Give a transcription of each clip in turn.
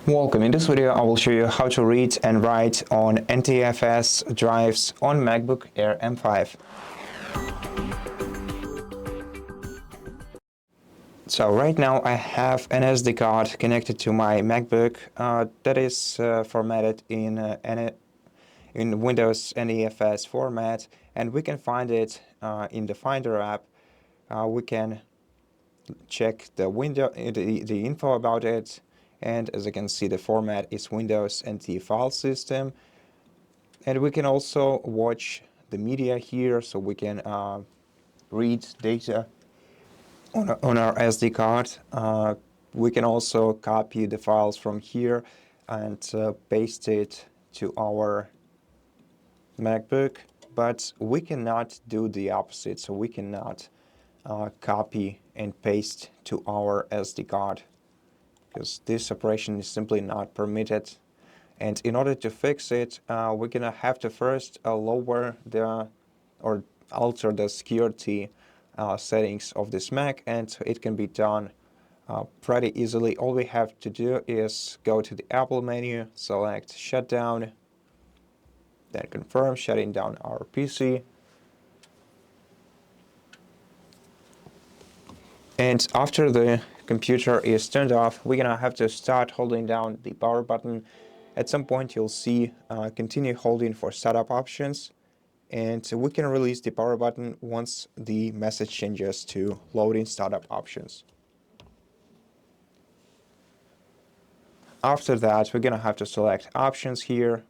Welcome. In this video I will show you how to read and write on NTFS drives on MacBook Air M5. So right now I have an SD card connected to my MacBook that is formatted in Windows NTFS format, and we can find it in the Finder app. We can check the info about it. And as you can see, the format is Windows NT file system. And we can also watch the media here, so we can read data on our SD card. We can also copy the files from here and paste it to our MacBook, but we cannot do the opposite, so we cannot copy and paste to our SD card, because this operation is simply not permitted. And in order to fix it, we're gonna have to first lower or alter the security settings of this Mac, and it can be done pretty easily. All we have to do is go to the Apple menu, select Shutdown, then confirm shutting down our PC. And after the computer is turned off, we're gonna have to start holding down the power button. At some point you'll see continue holding for startup options, and we can release the power button once the message changes to loading startup options. After that, we're gonna have to select options here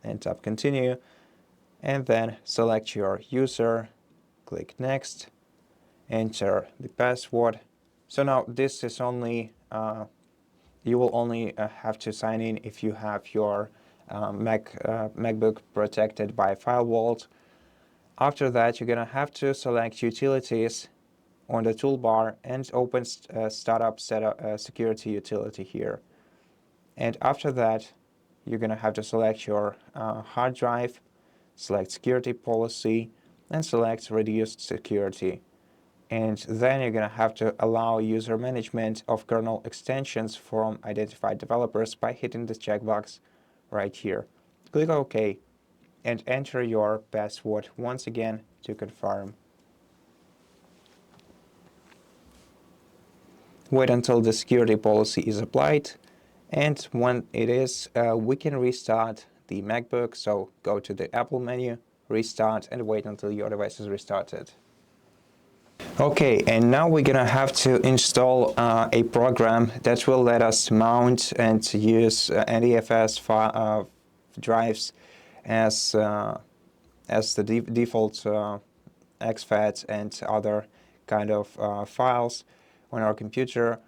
and tap continue, and then select your user, click next, enter the password. So now this is only, you will only have to sign in if you have your MacBook protected by File Vault. After that, you're gonna have to select Utilities on the toolbar and open Startup Security Utility here. And after that, you're gonna have to select your hard drive, select Security Policy, and select Reduced Security. And then you're going to have to allow user management of kernel extensions from identified developers by hitting the checkbox right here. Click OK and enter your password once again to confirm. Wait until the security policy is applied, and when it is, we can restart the MacBook. So go to the Apple menu, restart, and wait until your device is restarted. Okay, and now we're gonna have to install a program that will let us mount and use NTFS drives as the default exFAT and other kind of files on our computer,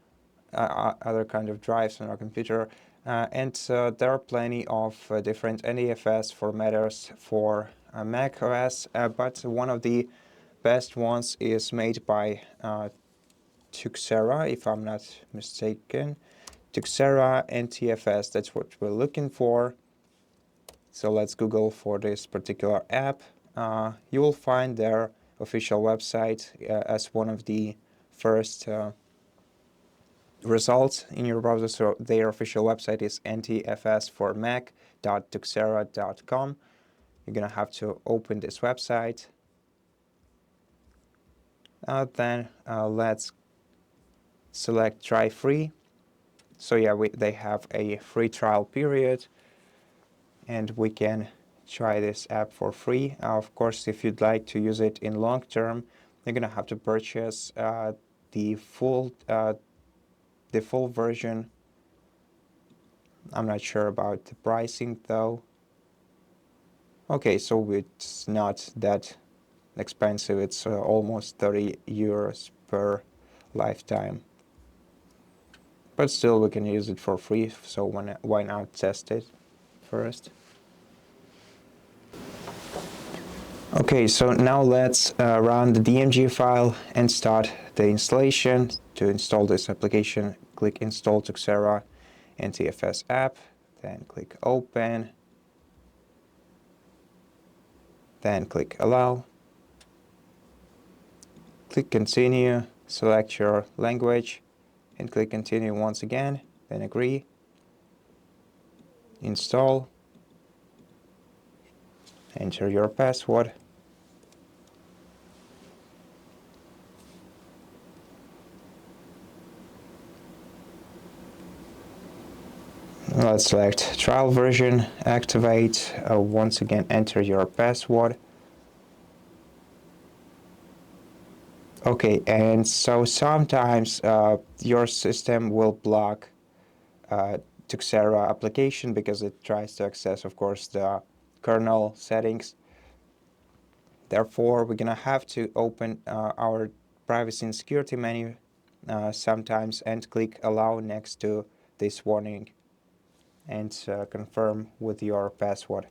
other kind of drives on our computer, and there are plenty of different NTFS formatters for macOS, but one of the best ones is made by Tuxera, if I'm not mistaken. Tuxera NTFS, that's what we're looking for. So let's Google for this particular app. You will find their official website as one of the first results in your browser. So their official website is ntfsformac.tuxera.com. You're gonna have to open this website. Then let's select try free. So yeah, they have a free trial period, and we can try this app for free. Of course, if you'd like to use it in long term, you're gonna have to purchase the full version. I'm not sure about the pricing though. Okay, so it's not that expensive. It's almost 30 euros per lifetime, but still we can use it for free, so why not test it first. Okay, so now let's run the DMG file and start the installation. To install this application, click Install Tuxera NTFS app, then click Open, then click Allow. Click Continue, select your language, and click Continue once again, then Agree. install, enter your password. Let's select trial version, activate, once again enter your password. Okay, and so sometimes your system will block Tuxera application because it tries to access, of course, the kernel settings. Therefore, we're gonna have to open our privacy and security menu sometimes and click allow next to this warning and confirm with your password.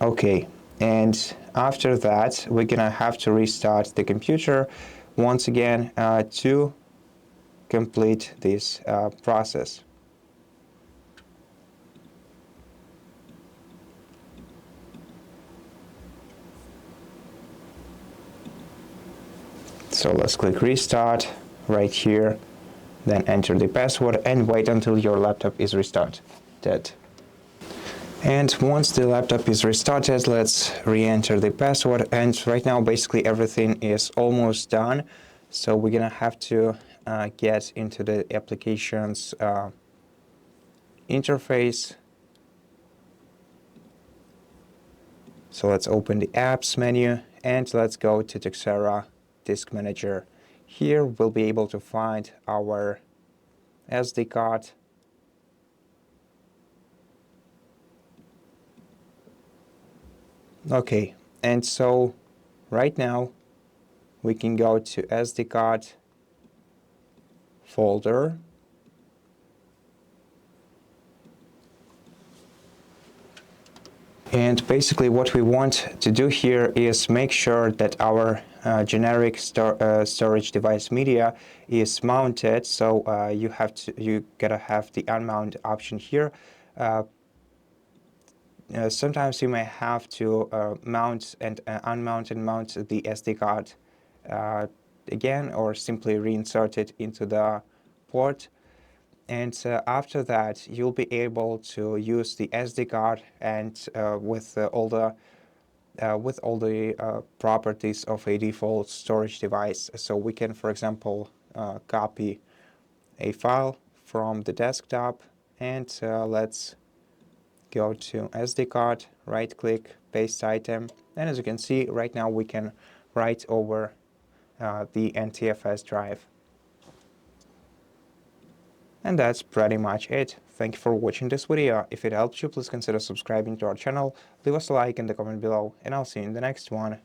Okay, and after that we're gonna have to restart the computer once again to complete this process. So let's click restart right here, then enter the password and wait until your laptop is restarted. And once the laptop is restarted, let's re-enter the password, and right now basically everything is almost done. So we're gonna have to get into the application's interface. So let's open the apps menu and let's go to Tuxera Disk Manager. Here we'll be able to find our SD card, okay, and so right now we can go to SD card folder, and basically what we want to do here is make sure that our generic storage device media is mounted. So you gotta have the unmount option here. Sometimes you may have to mount and unmount and mount the SD card again, or simply reinsert it into the port. And after that, you'll be able to use the SD card and with all the properties of a default storage device. So we can, for example, copy a file from the desktop, and let's go to SD card, right click, paste item, and as you can see right now we can write over the NTFS drive. And that's pretty much it. Thank you for watching this video. If it helped you, please consider subscribing to our channel, leave us a like in the comment below, and I'll see you in the next one.